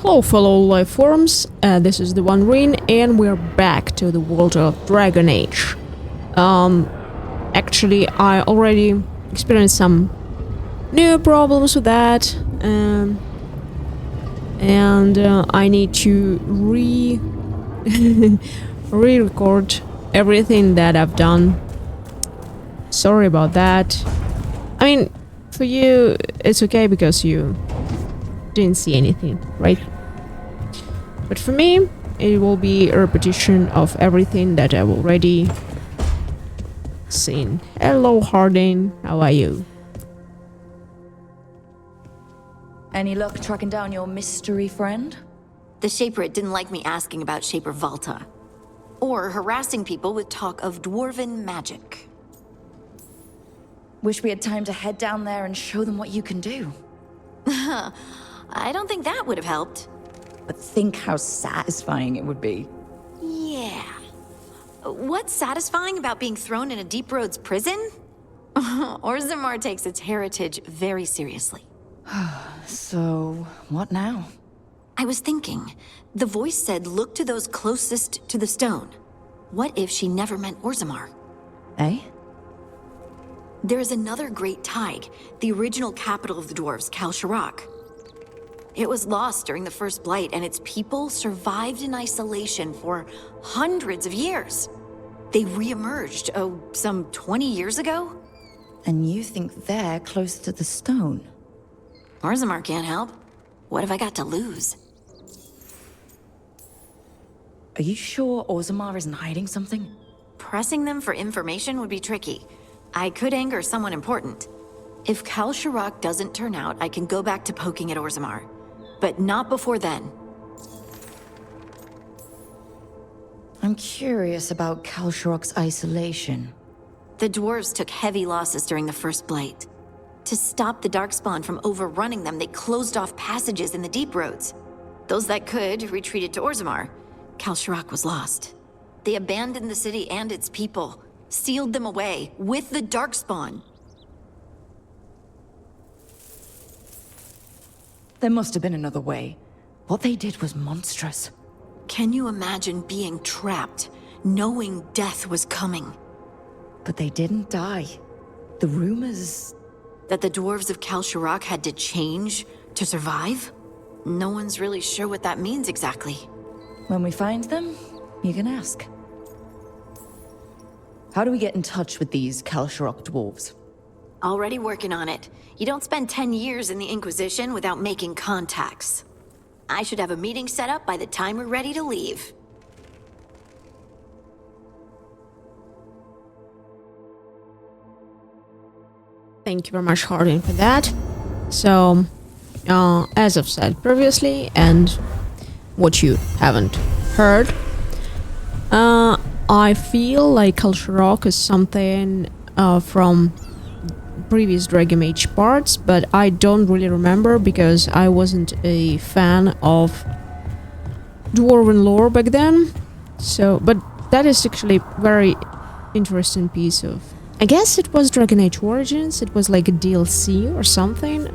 Hello fellow life forms, this is the One Ring and we're back to the world of Dragon Age. Actually I already experienced some new problems with that, and I need to re-record everything that I've done. Sorry about that. I mean, for you it's okay because you didn't see anything, right? But for me, it will be a repetition of everything that I've already seen. Hello, Harding. How are you? Any luck tracking down your mystery friend? The Shaper didn't like me asking about Shaper Valta, or harassing people with talk of dwarven magic. Wish we had time to head down there and show them what you can do. I don't think that would have helped. But think how satisfying it would be. Yeah. What's satisfying about being thrown in a Deep Roads prison? Orzammar takes its heritage very seriously. So, what now? I was thinking, the voice said look to those closest to the stone. What if she never meant Orzammar? Eh? There is another great Tig, the original capital of the dwarves, Kalsharak. It was lost during the First Blight, and its people survived in isolation for hundreds of years. They re-emerged, some 20 years ago? And you think they're close to the stone? Orzammar can't help. What have I got to lose? Are you sure Orzammar isn't hiding something? Pressing them for information would be tricky. I could anger someone important. If Kalsharak doesn't turn out, I can go back to poking at Orzammar. But not before then. I'm curious about Kalsharak's isolation. The dwarves took heavy losses during the First Blight. To stop the Darkspawn from overrunning them, they closed off passages in the Deep Roads. Those that could retreated to Orzammar. Kalsharak was lost. They abandoned the city and its people, sealed them away with the Darkspawn. There must have been another way. What they did was monstrous. Can you imagine being trapped, knowing death was coming? But they didn't die. The rumors... That the dwarves of Kalsharak had to change to survive? No one's really sure what that means exactly. When we find them, you can ask. How do we get in touch with these Kalsharak dwarves? Already working on it. You don't spend 10 years in the Inquisition without making contacts. I should have a meeting set up by the time we're ready to leave. Thank you very much, Harding, for that. So, as I've said previously, and what you haven't heard, I feel like Kalsharak is something from previous Dragon Age parts, but I don't really remember because I wasn't a fan of Dwarven lore back then. So, but that is actually very interesting piece of... I guess it was Dragon Age Origins, it was like a DLC or something.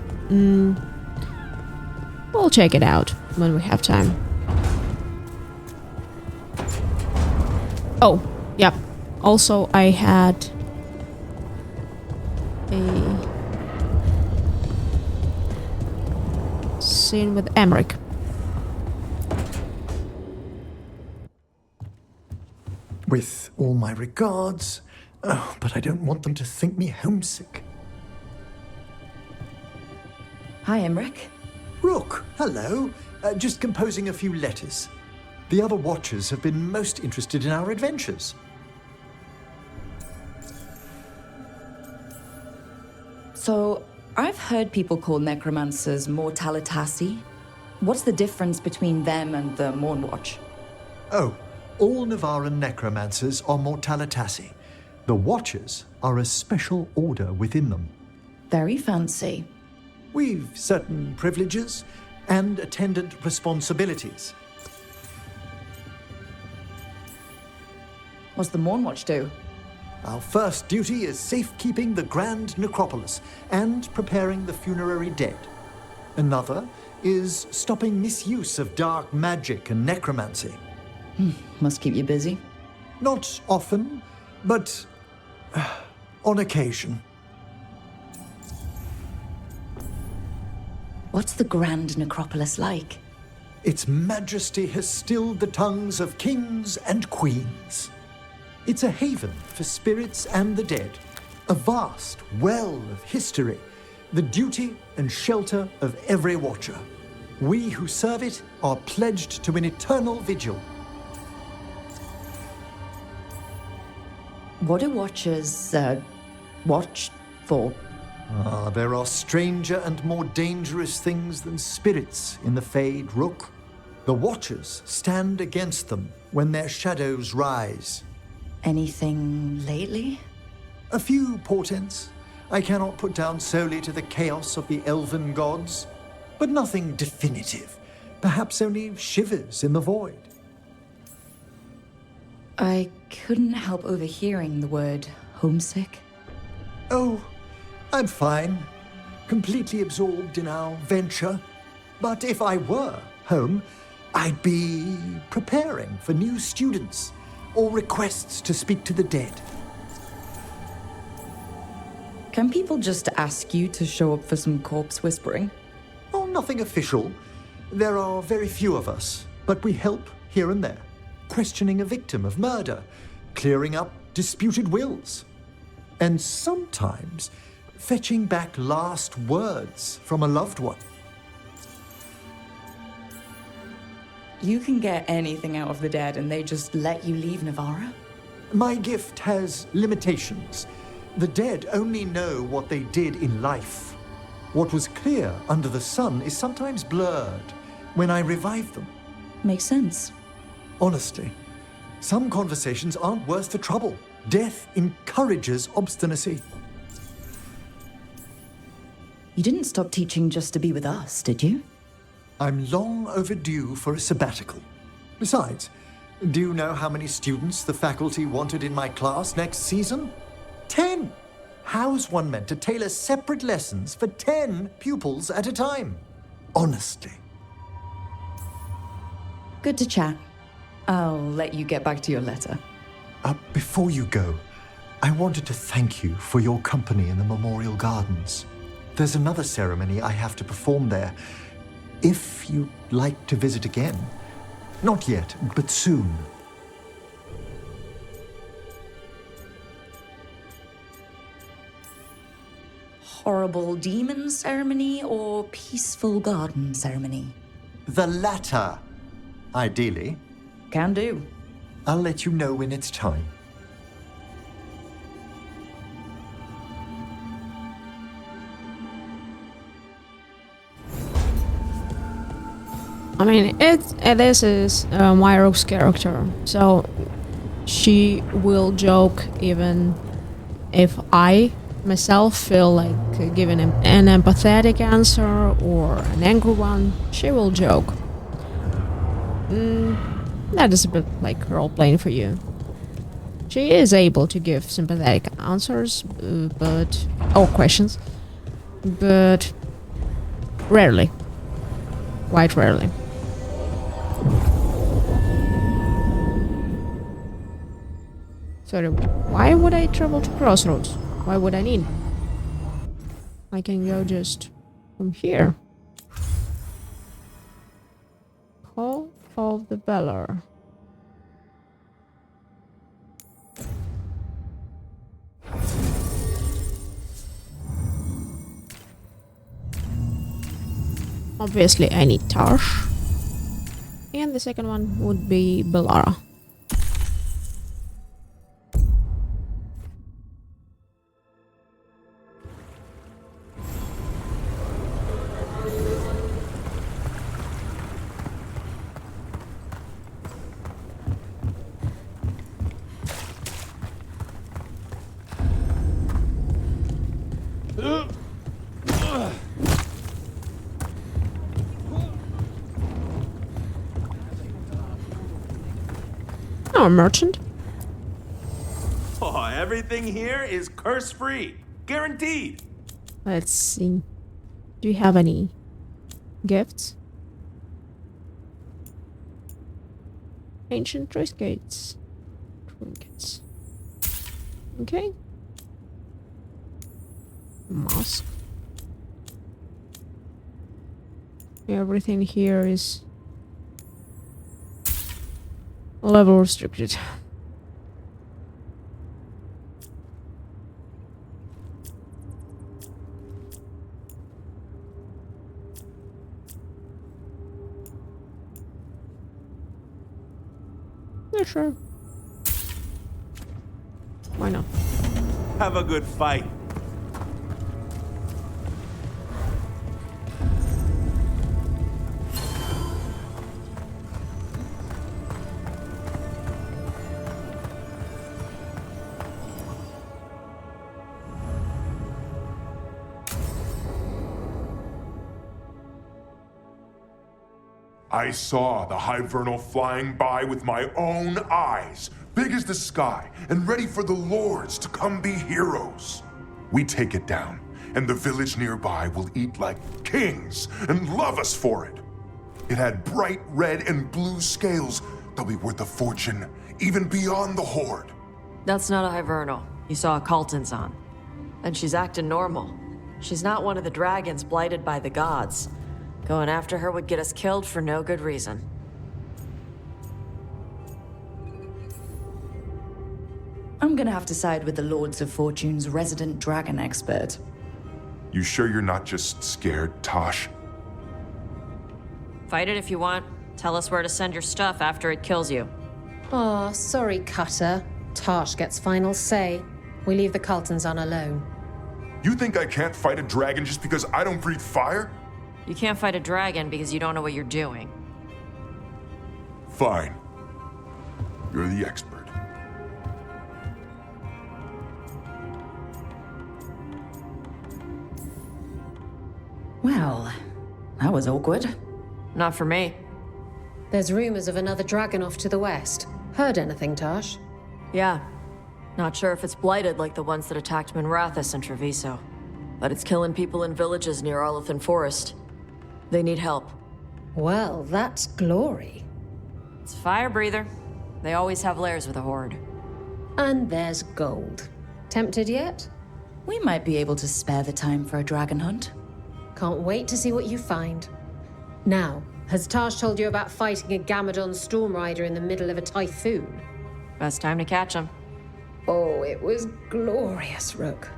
We'll check it out when we have time. Oh, yep. Also, I had a scene with Emmerich. With all my regards, but I don't want them to think me homesick. Hi, Emmerich. Rook, hello. Just composing a few letters. The other Watchers have been most interested in our adventures. So, I've heard people call necromancers mortalitasi. What's the difference between them and the Mornwatch? Oh, all Navaran necromancers are mortalitasi. The Watchers are a special order within them. Very fancy. We've certain privileges and attendant responsibilities. What's the Mornwatch do? Our first duty is safekeeping the Grand Necropolis and preparing the funerary dead. Another is stopping misuse of dark magic and necromancy. Must keep you busy. Not often, but on occasion. What's the Grand Necropolis like? Its majesty has stilled the tongues of kings and queens. It's a haven for spirits and the dead, a vast well of history, the duty and shelter of every watcher. We who serve it are pledged to an eternal vigil. What do watchers, watch for? There are stranger and more dangerous things than spirits in the Fade Rook. The Watchers stand against them when their shadows rise. Anything lately? A few portents I cannot put down solely to the chaos of the elven gods, but nothing definitive. Perhaps only shivers in the void. I couldn't help overhearing the word homesick. Oh, I'm fine. Completely absorbed in our venture. But if I were home, I'd be preparing for new students or requests to speak to the dead. Can people just ask you to show up for some corpse whispering? Oh, nothing official. There are very few of us, but we help here and there, questioning a victim of murder, clearing up disputed wills, and sometimes fetching back last words from a loved one. You can get anything out of the dead and they just let you leave Navarra? My gift has limitations. The dead only know what they did in life. What was clear under the sun is sometimes blurred when I revive them. Makes sense. Honestly, some conversations aren't worth the trouble. Death encourages obstinacy. You didn't stop teaching just to be with us, did you? I'm long overdue for a sabbatical. Besides, do you know how many students the faculty wanted in my class next season? 10! How's one meant to tailor separate lessons for 10 pupils at a time? Honestly. Good to chat. I'll let you get back to your letter. Before you go, I wanted to thank you for your company in the Memorial Gardens. There's another ceremony I have to perform there. If you'd like to visit again. Not yet, but soon. Horrible demon ceremony or peaceful garden ceremony? The latter, ideally. Can do. I'll let you know when it's time. I mean, this is Myro's character, so she will joke even if I myself feel like giving an empathetic answer or an angry one. She will joke. That is a bit like role-playing for you. She is able to give sympathetic answers, or questions, but rarely. Quite rarely. Sorry, why would I travel to Crossroads? Why would I need? I can go just from here. Call of the Valor. Obviously I need Tarsh. And the second one would be Bellara. Oh, a merchant? Oh, everything here is curse-free. Guaranteed. Let's see. Do you have any gifts? Ancient trinkets. Trinkets. Okay. Mask. Everything here is level restricted. Yeah, sure. Why not? Have a good fight. I saw the Hivernal flying by with my own eyes, big as the sky, and ready for the lords to come be heroes. We take it down, and the village nearby will eat like kings and love us for it. It had bright red and blue scales. They'll be worth a fortune, even beyond the Horde. That's not a Hivernal. You saw a Calton's on. And she's acting normal. She's not one of the dragons blighted by the gods. Going after her would get us killed for no good reason. I'm gonna have to side with the Lords of Fortune's resident dragon expert. You sure you're not just scared, Tosh? Fight it if you want. Tell us where to send your stuff after it kills you. Aw, sorry, Cutter. Tosh gets final say. We leave the Carltons on alone. You think I can't fight a dragon just because I don't breathe fire? You can't fight a dragon because you don't know what you're doing. Fine. You're the expert. Well, that was awkward. Not for me. There's rumors of another dragon off to the west. Heard anything, Tosh? Yeah. Not sure if it's blighted like the ones that attacked Minrathous and Treviso. But it's killing people in villages near Arlethan Forest. They need help. Well, that's glory. It's a fire breather. They always have lairs with a horde. And there's gold. Tempted yet? We might be able to spare the time for a dragon hunt. Can't wait to see what you find. Now, has Tosh told you about fighting a Gamadon storm rider in the middle of a typhoon? Best time to catch them. Oh, it was glorious, Rook.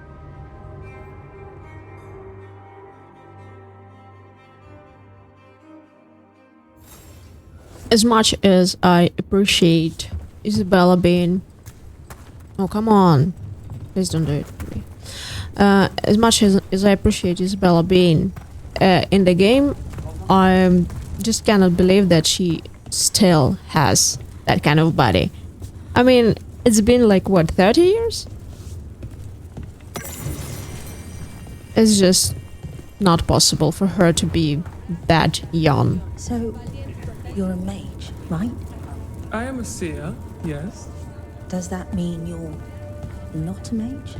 As much as I appreciate Isabella being... Oh, come on. Please don't do it to me. As much as I appreciate Isabella being in the game, I just cannot believe that she still has that kind of body. I mean, it's been like, what, 30 years? It's just not possible for her to be that young. So, you're a mage, right? I am a seer, yes. Does that mean you're not a mage?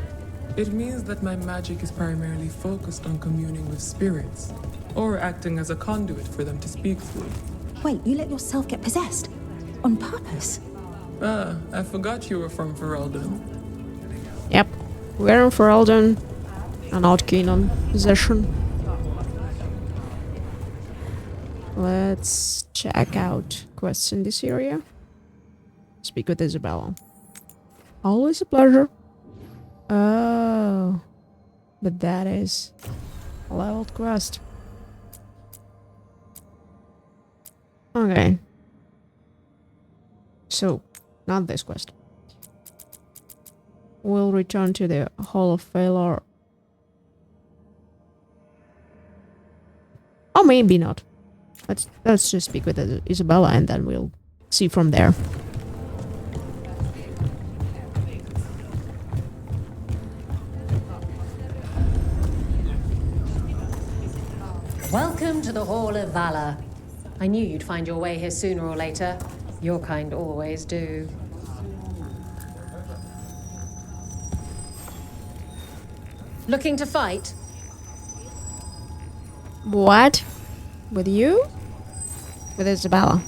It means that my magic is primarily focused on communing with spirits, or acting as a conduit for them to speak through. Wait, you let yourself get possessed? On purpose? Ah, I forgot you were from Ferelden. Yep, we're in Ferelden. I'm not keen on possession. Let's check out quests in this area. Speak with Isabella. Always a pleasure. Oh, but that is a leveled quest. Okay. So, not this quest. We'll return to the Hall of Failure. Or maybe not. Let's just speak with Isabella and then we'll see from there. Welcome to the Hall of Valor. I knew you'd find your way here sooner or later. Your kind always do. Looking to fight? What? With you? With Isabella?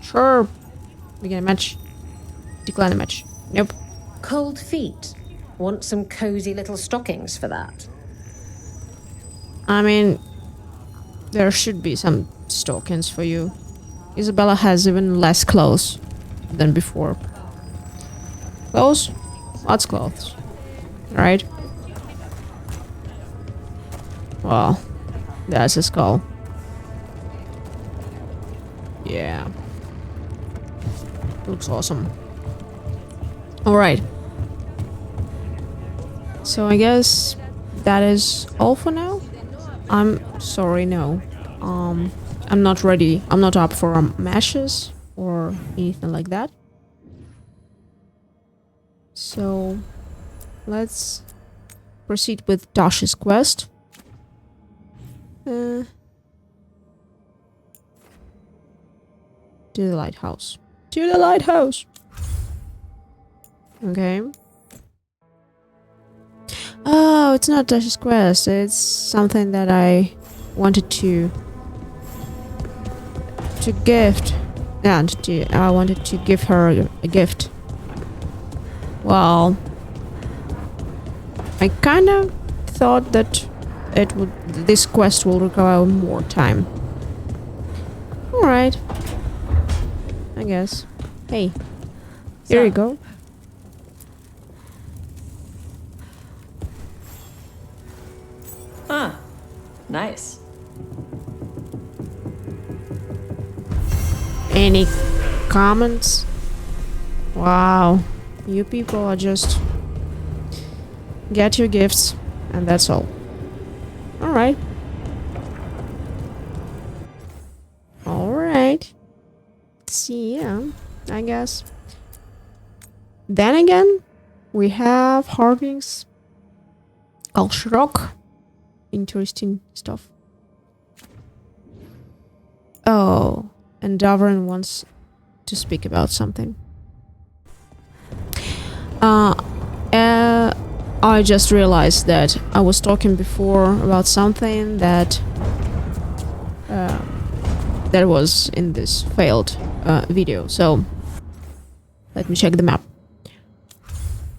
Sure. Begin a match. Decline a match. Nope. Cold feet. Want some cozy little stockings for that? I mean, there should be some stockings for you. Isabella has even less clothes than before. Clothes? Lots of clothes. Right? Well, that's a skull. Yeah. Looks awesome. Alright. So I guess that is all for now. I'm sorry, no. I'm not ready. I'm not up for matches or anything like that. So let's proceed with Tasha's quest. To the lighthouse. To the lighthouse! Okay. Oh, it's not Tasha's quest. It's something that I wanted to gift. Yeah, I wanted to give her a gift. Well, I kind of thought that this quest will require more time. Alright. I guess. Hey. Here you go. Huh. Nice. Any comments? Wow. You people are just... Get your gifts, and that's all. Alright. Alright. See ya, I guess. Then again, we have Harding's culture rock. Interesting stuff. Oh, and Davrin wants to speak about something. I just realized that I was talking before about something that that was in this failed video. So let me check the map.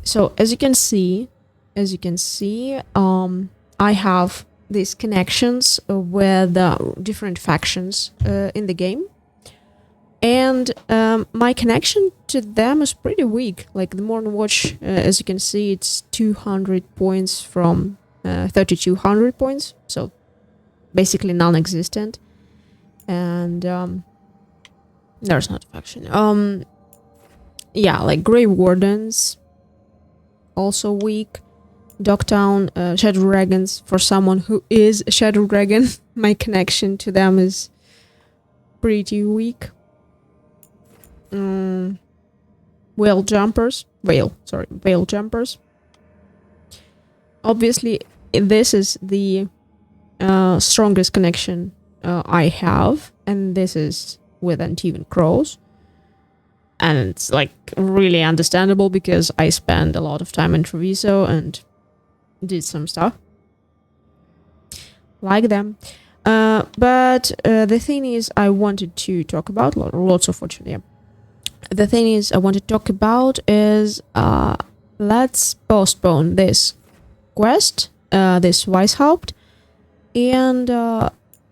So as you can see, I have these connections with different factions in the game. And my connection to them is pretty weak. Like the Morn Watch, as you can see, it's 200 points from 3200 points. So basically non-existent. And there's not a faction. Yeah, like Grey Wardens, also weak. Dogtown, Shadow Dragons, for someone who is a Shadow Dragon, my connection to them is pretty weak. Veil Jumpers. Obviously, this is the strongest connection I have, and this is with Antivan Crows. And it's like really understandable because I spend a lot of time in Treviso and did some stuff like them. But the thing is, I wanted to talk about lots of fortune. Yeah. The thing is, I want to talk about is let's postpone this quest, this Weisshaupt, and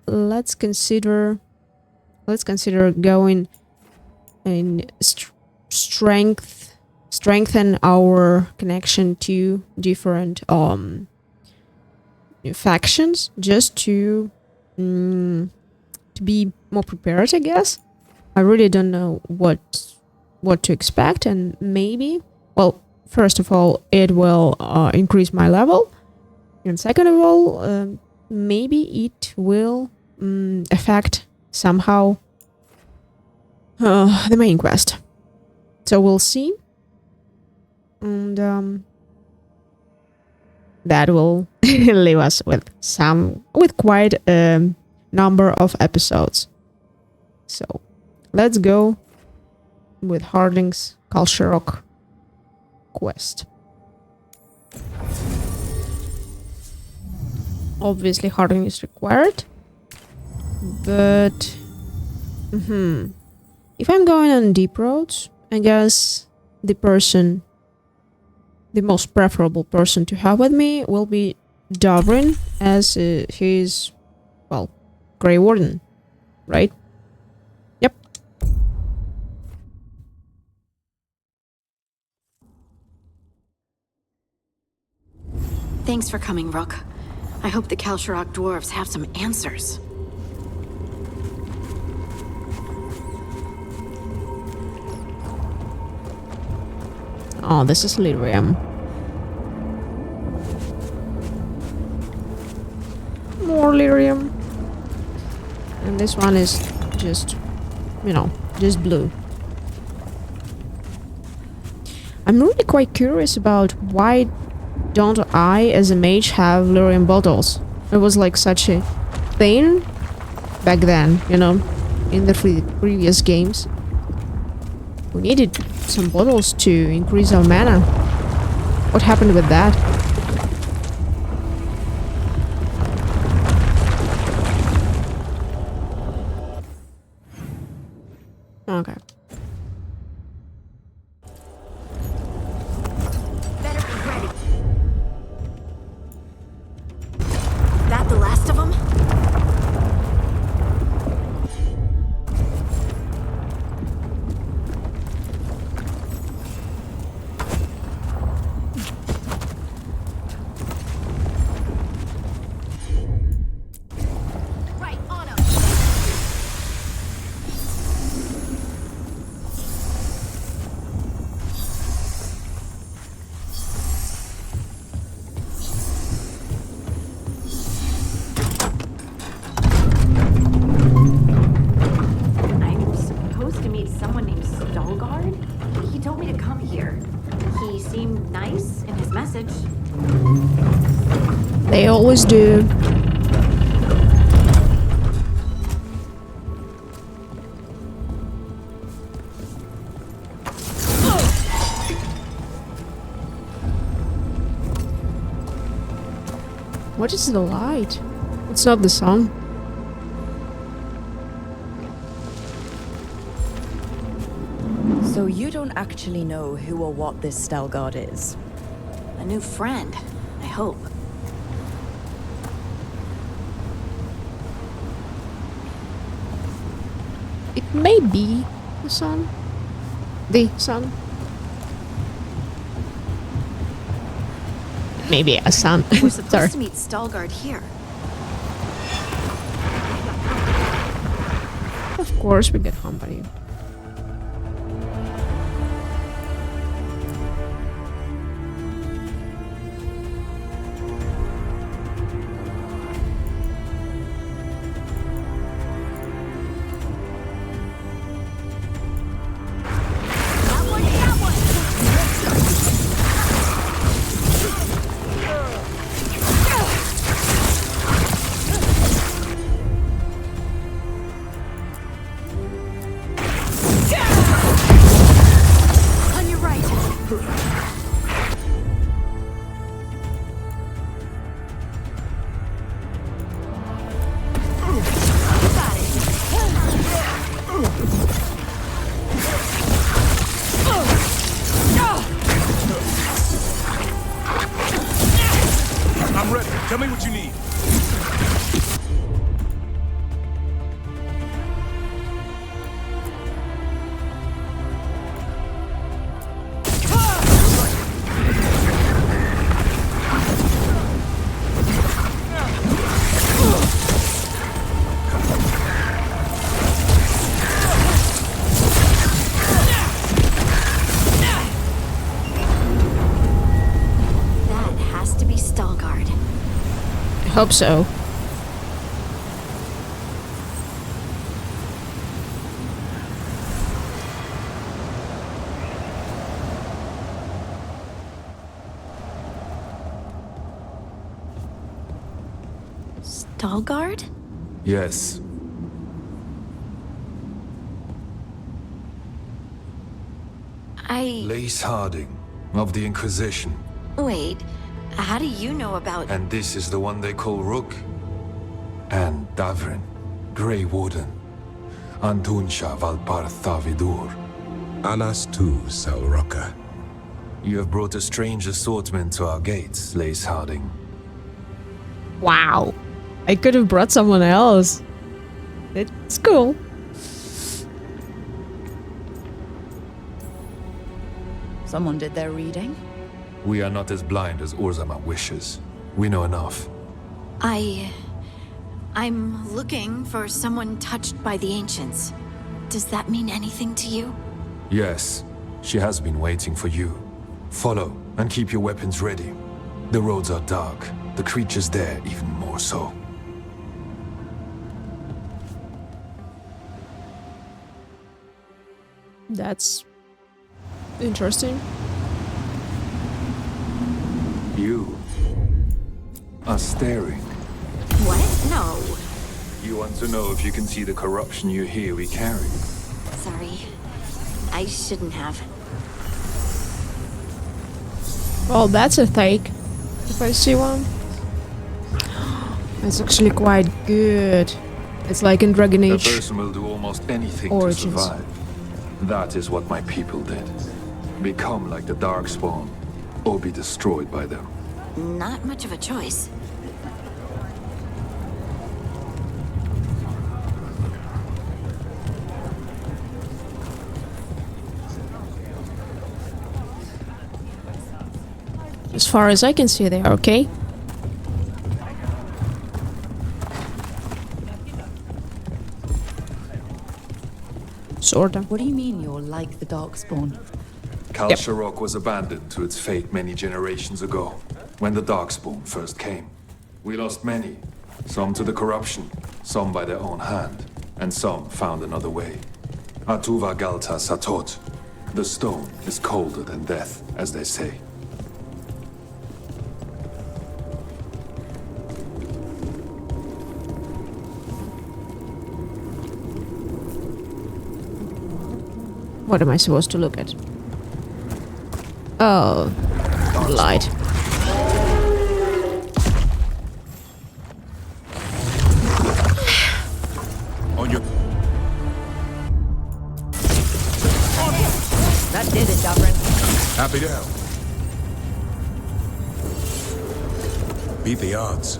let's consider going in strengthen our connection to different factions, just to be more prepared, I guess. I really don't know what to expect, and maybe, well, first of all, it will increase my level, and second of all, maybe it will affect somehow the main quest. So we'll see, and that will leave us with quite a number of episodes. So let's go with Harding's Culture Rock quest. Obviously Harding is required, but if If I'm going on deep roads, I guess the most preferable person to have with me will be Davrin, as he's, well, Grey Warden, right? Yep. Thanks for coming, Rook. I hope the Kalsharok dwarves have some answers. Oh, this is lyrium. More lyrium. And this one is just, you know, just blue. I'm really quite curious about why don't I, as a mage, have lyrium bottles? It was like such a thing back then, you know, in the previous games. We needed some bottles to increase our mana. What happened with that? Okay. Better be ready. That the last of them? Right on 'em. I'm supposed to meet someone named Veilguard? He told me to come here. He seemed nice in his message. They always do. What is the light? It's not the sun. So you don't actually know who or what this Veilguard is? A new friend, I hope. It may be the sun. The sun. Maybe a sun. We're Sorry. supposed to meet Stalgard here. Of course we get company. On your right. I'm ready. Tell me what you need. That has to be Stalgard. I hope so. Stalgard? Yes. Lace Harding, of the Inquisition. Wait, how do you know about... And this is the one they call Rook. And Davrin, Grey Warden. Antunsha Valpartha Vidur. Anas tu, Salroka. You have brought a strange assortment to our gates, Lace Harding. Wow. I could have brought someone else. It's cool. Someone did their reading. We are not as blind as Orzammar wishes. We know enough. I'm looking for someone touched by the ancients. Does that mean anything to you? Yes, she has been waiting for you. Follow, and keep your weapons ready. The roads are dark, the creatures there even more so. That's interesting. You are staring. What? No. You want to know if you can see the corruption you hear we carry? Sorry. I shouldn't have. Well, that's a take. If I see one. It's actually quite good. It's like in Dragon A Age. person will do almost anything Origins. to survive. That is what my people did. Become like the Darkspawn, or be destroyed by them. Not much of a choice. As far as I can see, they are okay. Sorta. What do you mean you're like the Darkspawn? Kalsharok was abandoned to its fate many generations ago, when the Darkspawn first came. We lost many, some to the corruption, some by their own hand, and some found another way. Atuva Galta Satot. The stone is colder than death, as they say. What am I supposed to look at? Oh, light. On your... That did it, Davrin. Happy to help. Beat the odds.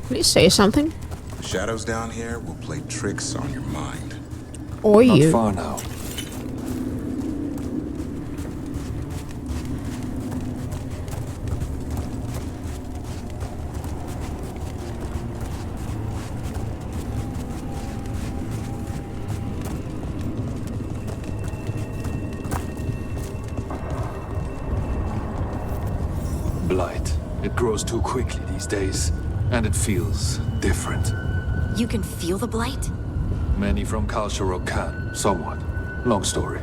Please say something. Shadows down here will play tricks on your mind. Or Not you. far now. Blight. It grows too quickly these days, and it feels different. You can feel the blight? Many from Kalsharok can, somewhat. Long story.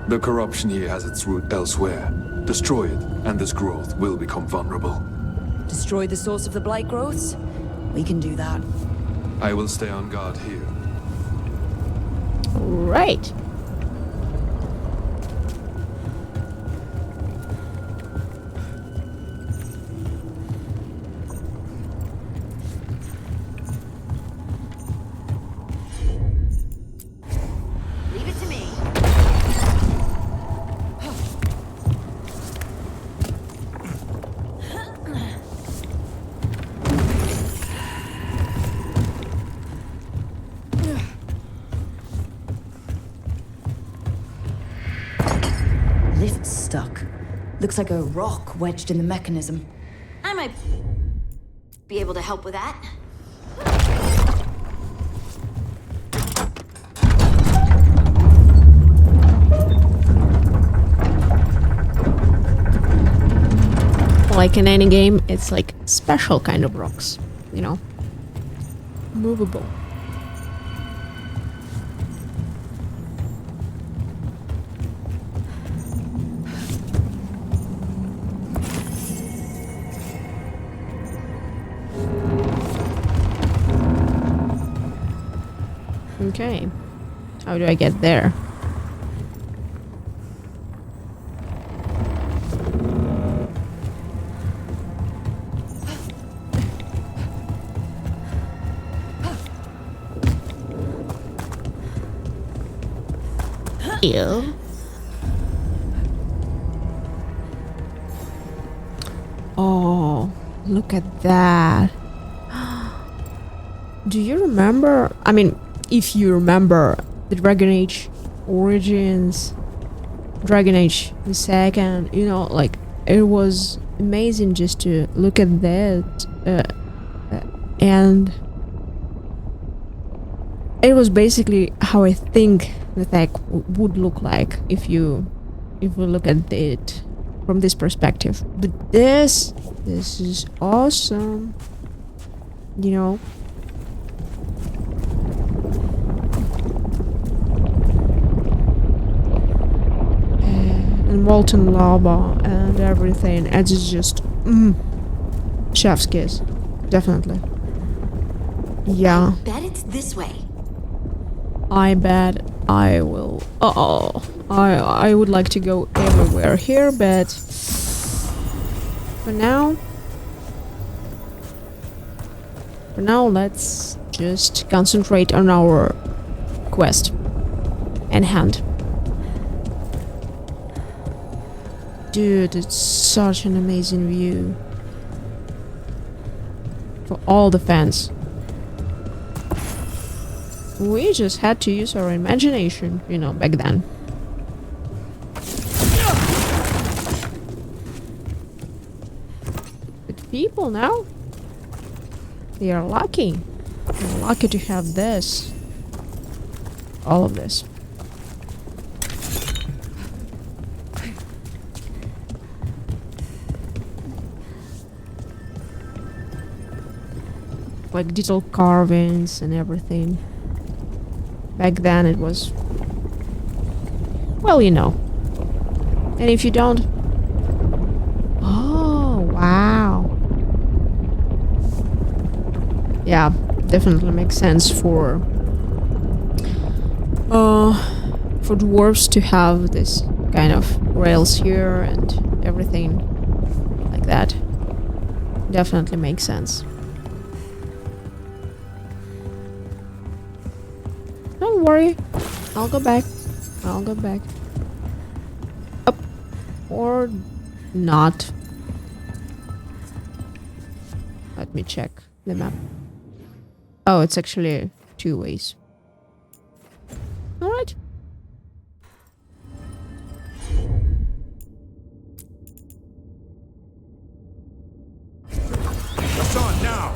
The corruption here has its root elsewhere. Destroy it, and this growth will become vulnerable. Destroy the source of the blight growths? We can do that. I will stay on guard here. Right. Leave it to me. Lift's stuck. Looks like a rock wedged in the mechanism. I might be able to help with that. Like in any game, it's like special kind of rocks, you know? Movable. Okay. How do I get there? Ew. Oh, look at that. Do you remember? I mean, if you remember the Dragon Age Origins, Dragon Age the second, you know, like it was amazing just to look at that, and it was basically how I think the tech would look like if we look at it from this perspective. But this is awesome, you know. And molten lava and everything. It's just chef's kiss, definitely. Yeah. I bet it's this way. I bet I will. I would like to go everywhere here, but for now, let's just concentrate on our quest and hand. Dude, it's such an amazing view. For all the fans. We just had to use our imagination, you know, back then. But people now, they are lucky. They're lucky to have this. All of this. Like detailed carvings and everything. Back then it was, well, you know. And if you don't, oh wow, yeah, definitely makes sense for dwarves to have this kind of rails here and everything like that. Definitely makes sense. Don't worry, I'll go back. Up. Or not. Let me check the map. Oh, it's actually 2 ways. Alright. What's on now?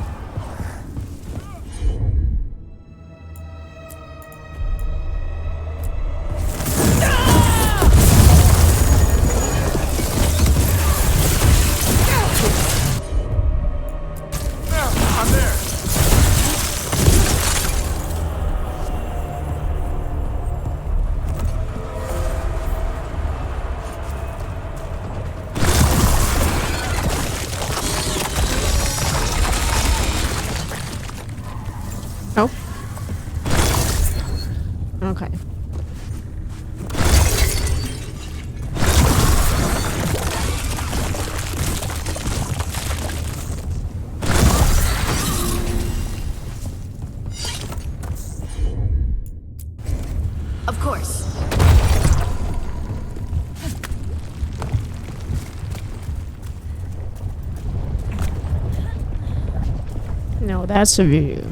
Oh. Okay. Of course. No, that's a view.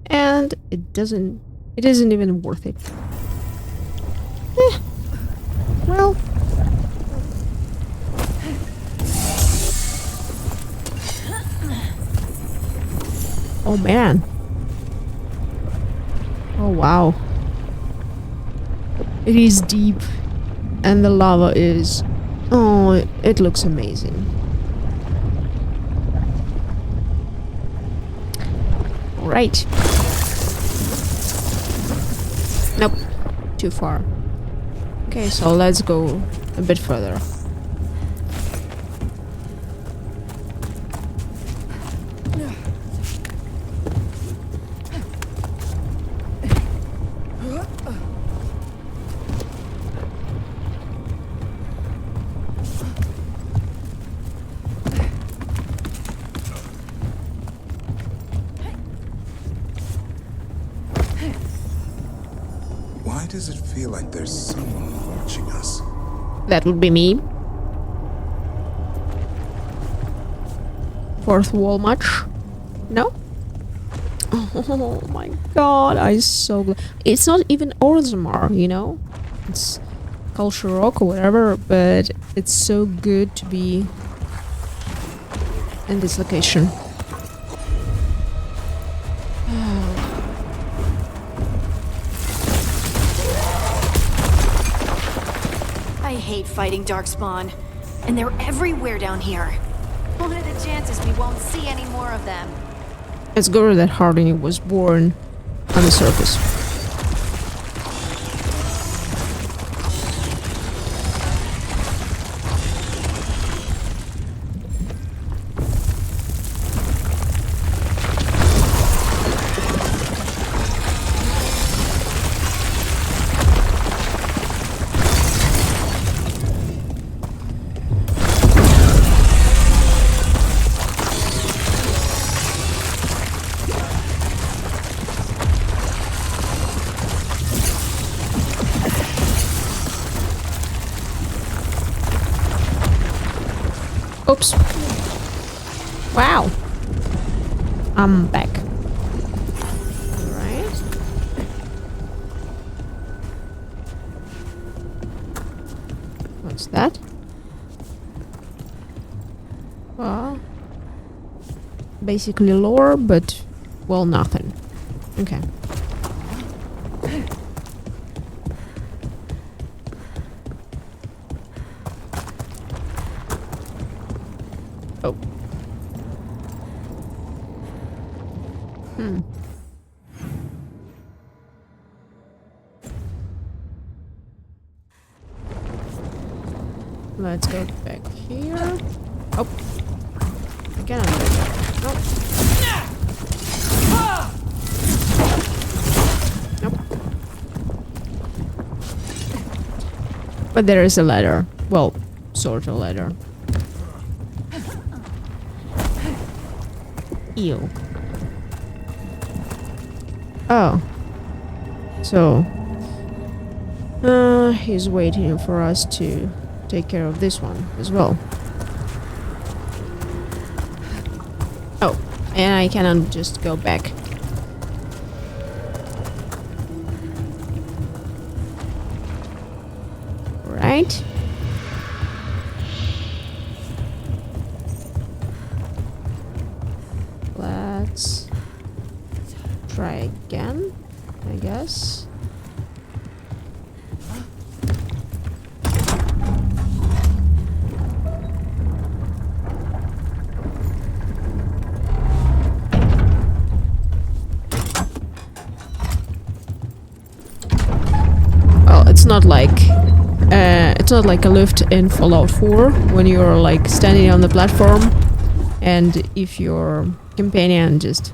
And it isn't even worth it. Well. Oh man. Oh wow. It is deep. And the lava is... Oh, it looks amazing. Right. Nope. Too far. Okay, so let's go a bit further. Why does it feel like there's someone watching us? That would be me. Fourth wall much? No? Oh my god, I'm so glad. It's not even Orzammar, you know? It's Culture Rock or whatever, but it's so good to be in this location. I hate fighting Darkspawn, and they're everywhere down here. What are the chances we won't see any more of them? It's good that Harding was born on the surface. Oops. Wow. I'm back. Alright. What's that? Well, basically lore, but, well, nothing. Okay. Oh. Let's go back here. Oh. Again, I'm going back. Nope. Nope. But there is a ladder. Well, sort of ladder. Ew. Oh. So. He's waiting for us to take care of this one as well. Oh, and I cannot just go back. Right? Let's try again, I guess. It's not like a lift in Fallout 4 when you're like standing on the platform, and if your companion just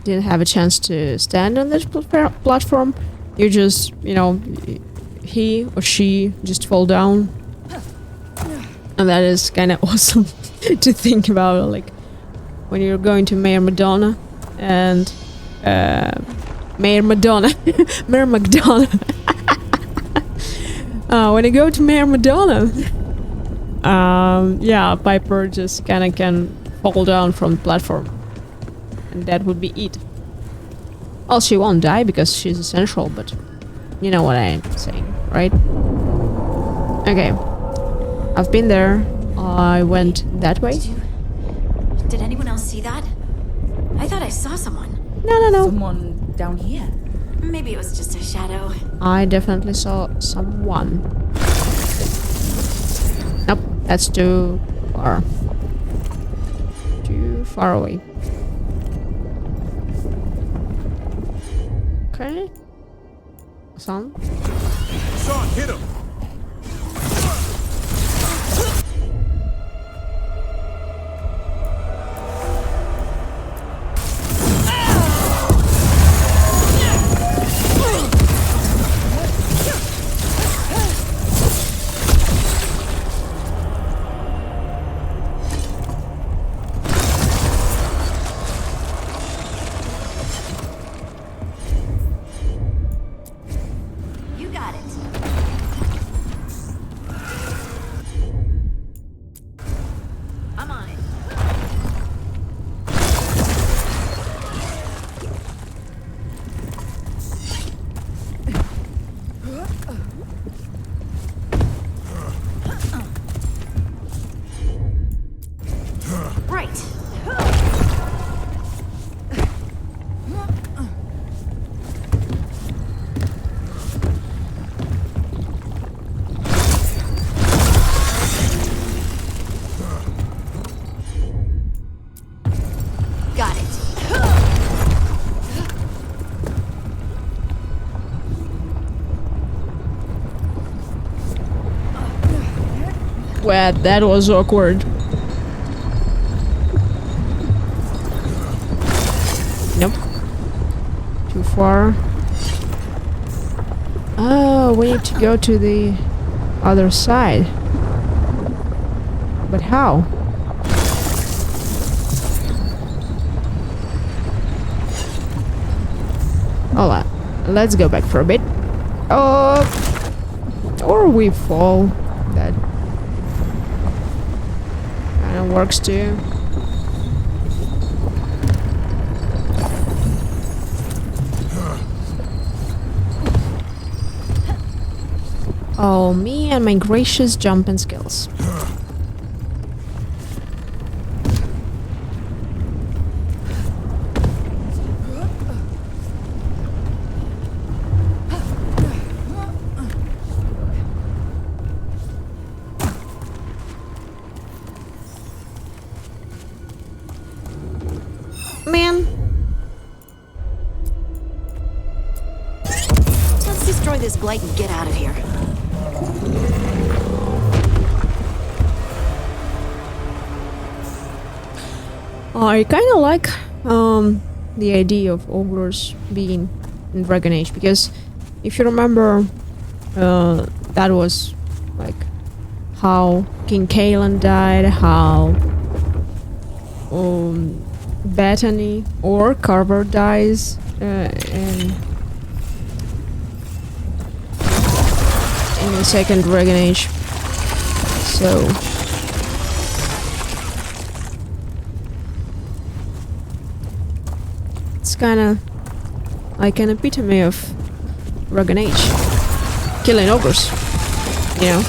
didn't have a chance to stand on this platform, you just, you know, he or she just fall down, and that is kind of awesome to think about, like when you're going to Mayor Madonna and Mayor Madonna. When you go to Mayor Madonna, yeah, Piper just kind of can fall down from the platform, and that would be it. Well, she won't die because she's essential, but you know what I'm saying, right? Okay, I've been there. I went that way. Did anyone else see that? I thought I saw someone. No. Someone down here. Maybe it was just a shadow. I definitely saw someone. Nope, that's too far. Too far away. Okay. Son? Son, hit him! You got it. I'm on it. Right. Got it. Well, that was awkward. Nope. Too far. Oh, we need to go to the other side. But how? Hold on. Let's go back for a bit. Or we fall. That kind of works too. Oh, me and my gracious jumping skills. Man. Let's destroy this blight and get out of here. I kind of like the idea of ogres being in Dragon Age, because if you remember, that was like how King Kalen died, how Bethany or Carver dies, in the second Dragon Age. So it's kind of like an epitome of Dragon Age, killing ogres, you know.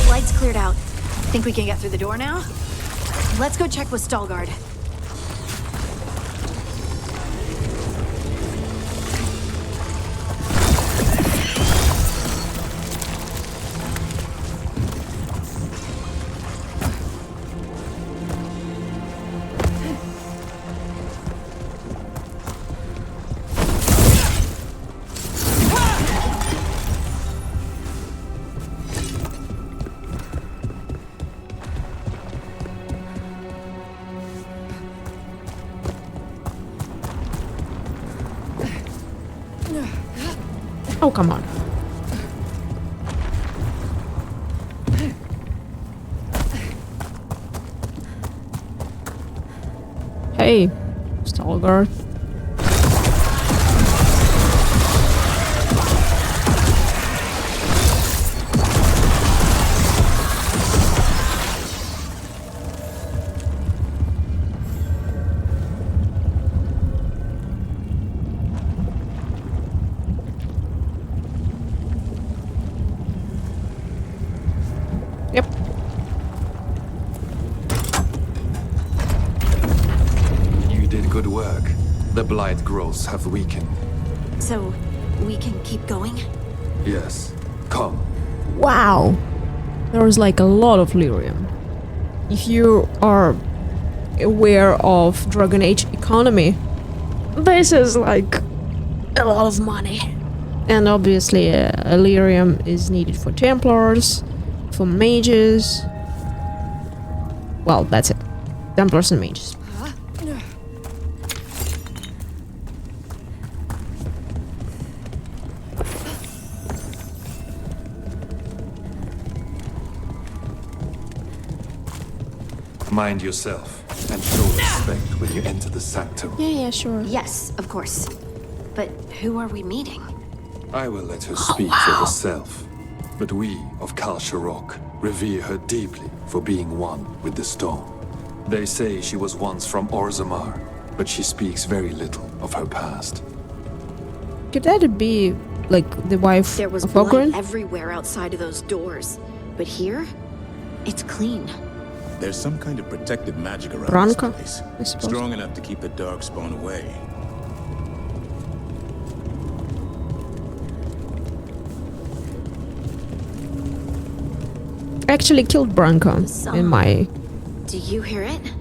Light's cleared out. Think we can get through the door now? Let's go check with Stalgard. Oh, come on. Hey, Stalgard. Yep. You did good work. The blight growths have weakened. So, we can keep going? Yes. Come. Wow. There was like a lot of lyrium. If you are aware of Dragon Age economy, this is like a lot of money. And obviously Illyrium is needed for Templars, for mages. Well, that's it. Templars and mages. Mind yourself and show respect when you enter the sanctum. Yeah, sure. Yes, of course. But who are we meeting? I will let her speak for herself. But we of Kal Sharok revere her deeply for being one with the stone. They say she was once from Orzammar, but she speaks very little of her past. Could that be like the wife There was of blood Oghren? everywhere outside of those doors. But here, it's clean. There's some kind of protective magic around Branka, this I place. suppose. Strong enough to keep the Darkspawn away. Actually killed Branka in my... Do you hear it?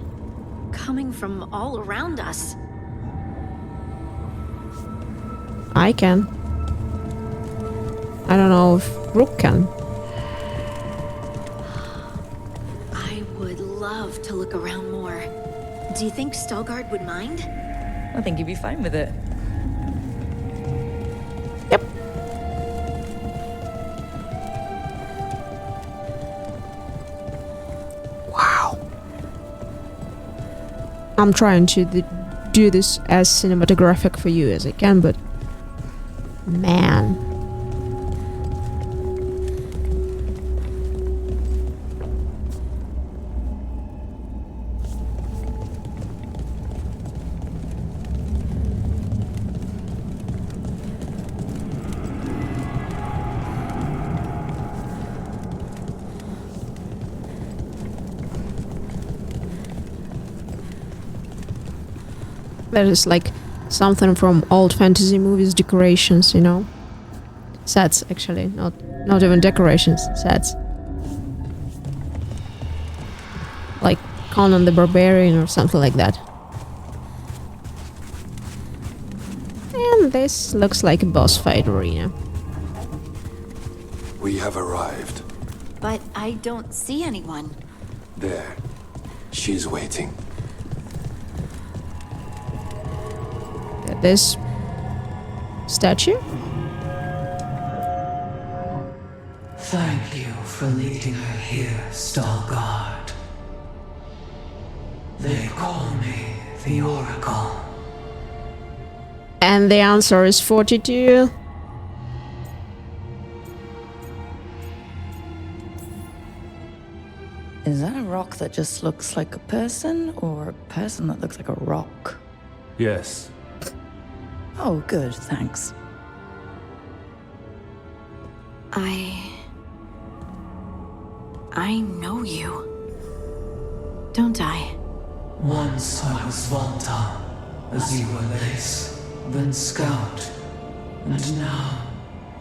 Coming from all around us. I can. I don't know if Rook can. I would love to look around more. Do you think Stalgard would mind? I think he'd be fine with it. Yep. Wow. I'm trying to do this as cinematographic for you as I can, but man. That is like something from old fantasy movies decorations, you know? Sets, actually, not even decorations, sets. Like Conan the Barbarian or something like that. And this looks like a boss fight arena. We have arrived. But I don't see anyone. There. She's waiting. This statue? Thank you for leading her here, Stalgard. They call me the Oracle. And the answer is 42. Is that a rock that just looks like a person, or a person that looks like a rock? Yes. Oh, good, thanks. I know you. Don't I? Once I was Volta, as you were Lace, then Scout, and now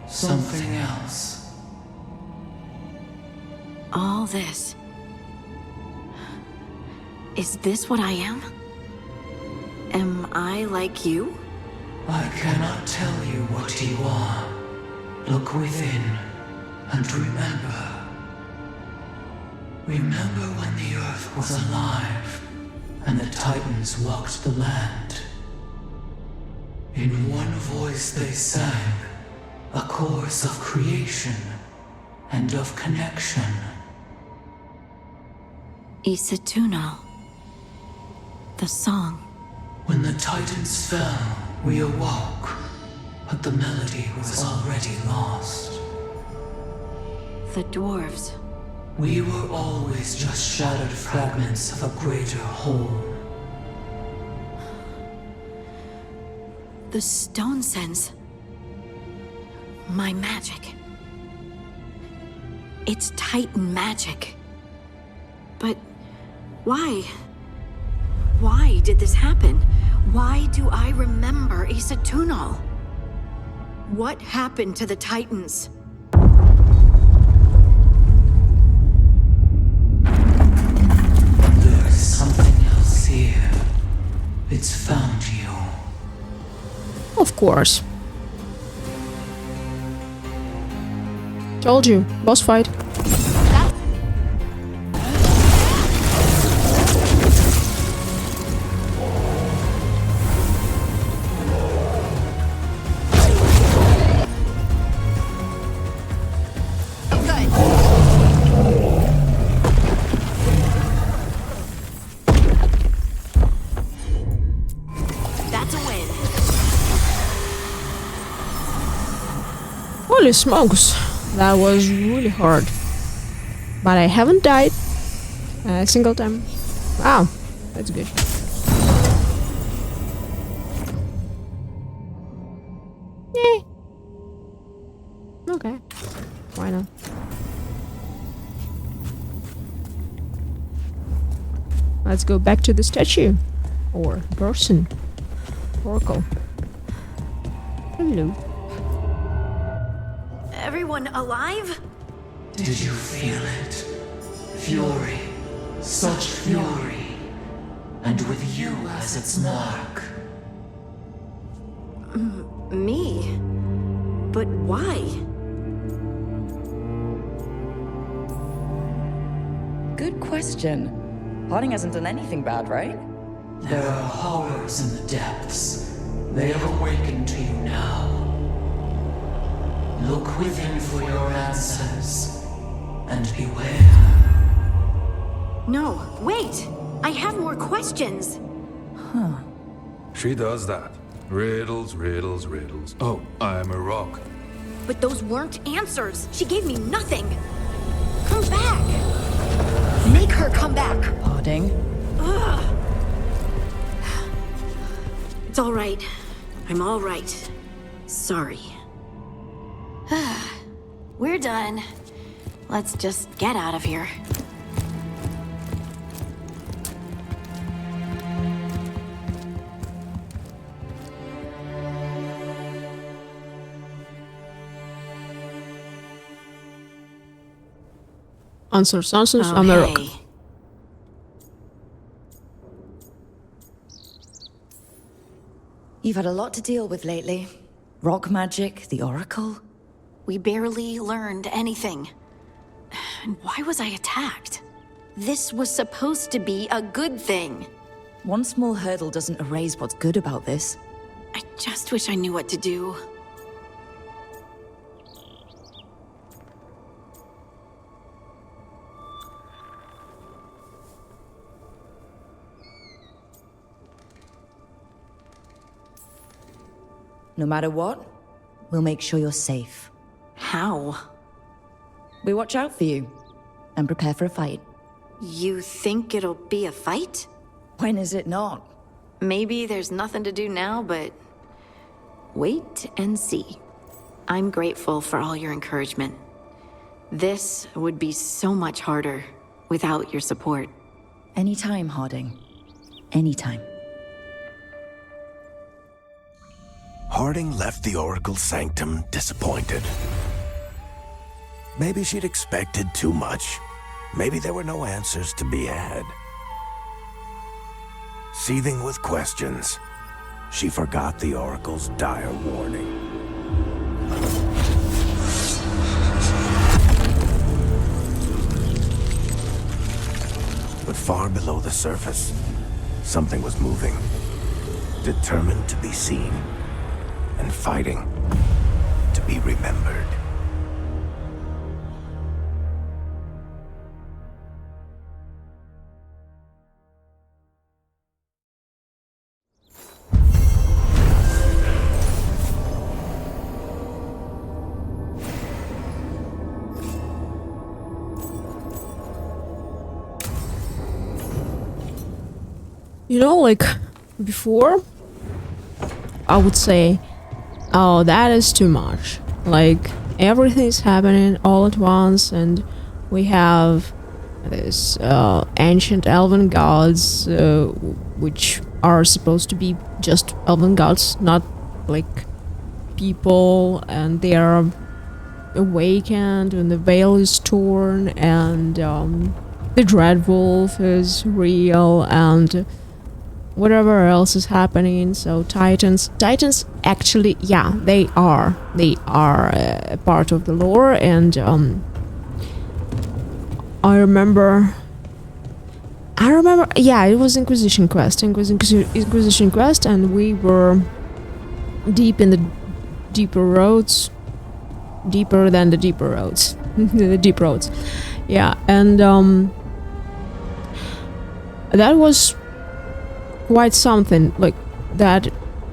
something else. All this. Is this what I am? Am I like you? I cannot tell you what you are. Look within and remember. Remember when the Earth was alive and the Titans walked the land. In one voice they sang a chorus of creation and of connection. Isatuno. The song. When the Titans fell, we awoke, but the melody was already lost. The dwarves. We were always just shattered fragments of a greater whole. The stone sends my magic. It's Titan magic. But why? Why did this happen? Why do I remember Isatunal? What happened to the Titans? There is something else here. here. It's found you. Of course. Told you, boss fight. Holy smokes, that was really hard. But I haven't died a single time. Wow, that's good. Yay. Okay, why not? Let's go back to the statue. Or person. Oracle. Hello. Everyone alive? Did you feel it? Fury. Such fury. And with you as its mark. Me? But why? Good question. Harding hasn't done anything bad, right? There are horrors in the depths. They have awakened to you now. Look within for your answers. And beware. No, wait! I have more questions! Huh. She does that. Riddles, riddles, riddles. Oh, I'm a rock. But those weren't answers! She gave me nothing! Come back! Make her come back! Harding? Ugh. It's all right. I'm all right. Sorry. We're done. Let's just get out of here. Answers, I'm a rock. You've had a lot to deal with lately. Rock magic, the Oracle. We barely learned anything. And why was I attacked? This was supposed to be a good thing. One small hurdle doesn't erase what's good about this. I just wish I knew what to do. No matter what, we'll make sure you're safe. How? We watch out for you and prepare for a fight. You think it'll be a fight? When is it not? Maybe there's nothing to do now, but wait and see. I'm grateful for all your encouragement. This would be so much harder without your support. Anytime, Harding. Anytime. Harding left the Oracle Sanctum disappointed. Maybe she'd expected too much. Maybe there were no answers to be had. Seething with questions, she forgot the Oracle's dire warning. But far below the surface, something was moving, determined to be seen, and fighting to be remembered. You know, like, before, I would say, oh, that is too much. Like, everything's happening all at once, and we have this ancient elven gods, which are supposed to be just elven gods, not, like, people, and they are awakened, and the veil is torn, and the Dreadwolf is real, and whatever else is happening. So Titans actually, yeah, they are a part of the lore, and I remember, yeah, it was Inquisition Quest, and we were deep in the deeper roads, deeper than the deeper roads, the deep roads, yeah, and that was quite something. Like, that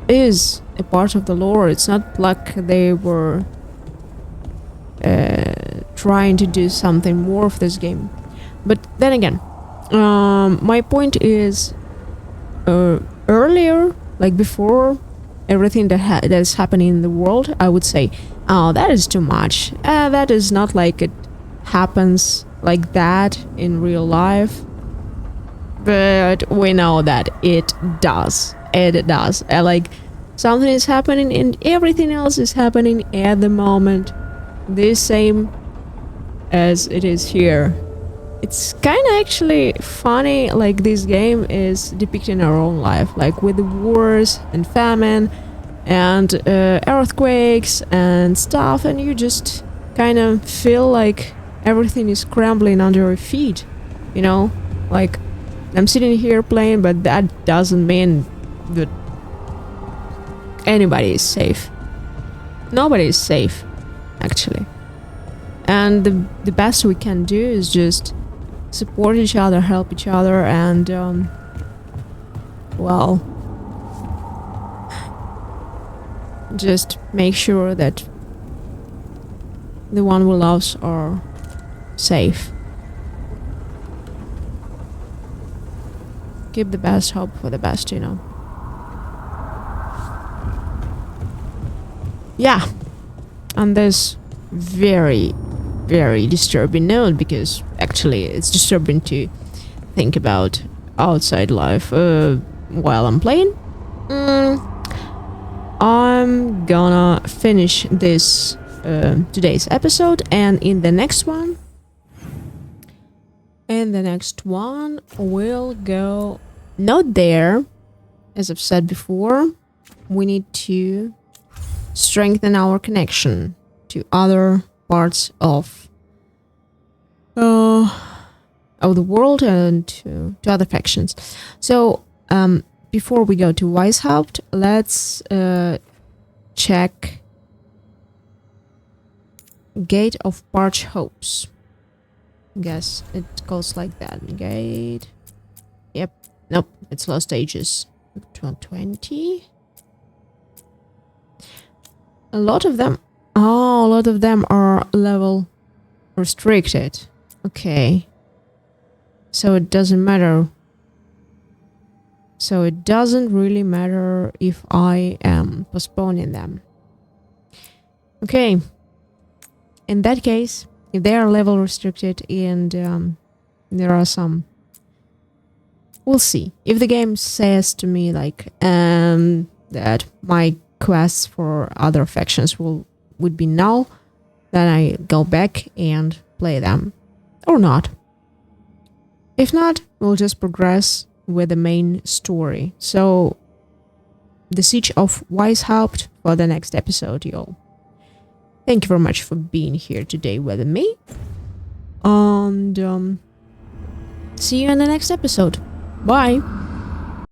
is a part of the lore. It's not like they were trying to do something more of this game. But then again, my point is, earlier, like before everything that is happening in the world, I would say, oh, that is too much. That is not like it happens like that in real life. But we know that it does. It does. Like, something is happening and everything else is happening at the moment. The same as it is here. It's kind of actually funny, like this game is depicting our own life, like with the wars and famine and earthquakes and stuff, and you just kind of feel like everything is crumbling under your feet, you know? Like, I'm sitting here playing, but that doesn't mean that anybody is safe. Nobody is safe, actually. And the best we can do is just support each other, help each other, and, well, just make sure that the one we love are safe. Keep the best hope for the best, you know. Yeah, on this very, very disturbing note, because actually it's disturbing to think about outside life while I'm playing. I'm gonna finish this today's episode, and in the next one we'll go not there. As I've said before, we need to strengthen our connection to other parts of the world and to other factions. So before we go to Weisshaupt, let's check Gate of Parch Hopes. Guess it goes like that. Gate. Yep. Nope. It's Lost Ages. 20. A lot of them. Oh, a lot of them are level restricted. Okay. So it doesn't matter. So it doesn't really matter if I am postponing them. Okay. In that case, if they are level restricted and there are some, we'll see. If the game says to me like that my quests for other factions would be null, then I go back and play them, or not. If not, we'll just progress with the main story. So, the Siege of Weisshaupt for the next episode, y'all. Thank you very much for being here today with me. And see you in the next episode. Bye!